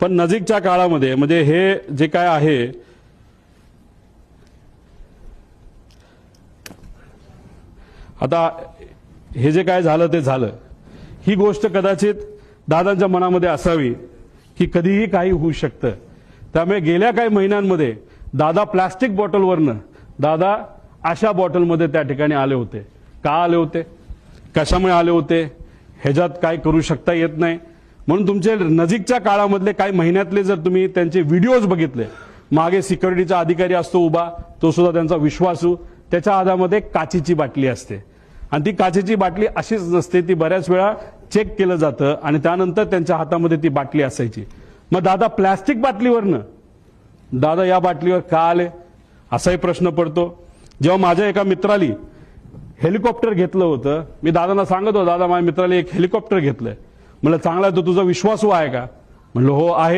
पण नजीकच्या काळामध्ये म्हणजे हे जे काय आहे आता हे जे काय झालं ते झालं, ही गोष्ट कदाचित दादांच्या मनामध्ये असावी की कधीही काही होऊ शकतं. त्यामुळे गेल्या काही महिन्यांमध्ये दादा प्लास्टिक बॉटलवरनं दादा अशा बॉटलमध्ये त्या ठिकाणी आले होते. का आले होते, कशामुळे आले होते, ह्याच्यात काय करू शकता येत नाही. म्हणून तुमचे नजीकच्या काळामधले काही महिन्यातले जर तुम्ही त्यांचे व्हिडिओज बघितले, मागे सिक्युरिटीचा अधिकारी असतो उभा, तो सुद्धा त्यांचा विश्वासू, त्याच्या हातामध्ये काचेची बाटली असते आणि ती काचेची बाटली अशीच नसते, ती बऱ्याच वेळा चेक केलं जातं आणि त्यानंतर त्यांच्या हातामध्ये ती बाटली असायची. मग दादा प्लॅस्टिक बाटलीवरनं दादा या बाटलीवर का आले असाही प्रश्न पडतो. जेव्हा माझ्या एका मित्राली हेलिकॉप्टर घेतलं होतं, मी दादांना सांगत होतो, दादा माझ्या मित्राला एक हेलिकॉप्टर घेतलंय. म्हणलं चांगला आहे, तो तुझा विश्वासू आहे का? म्हणलं हो आहे.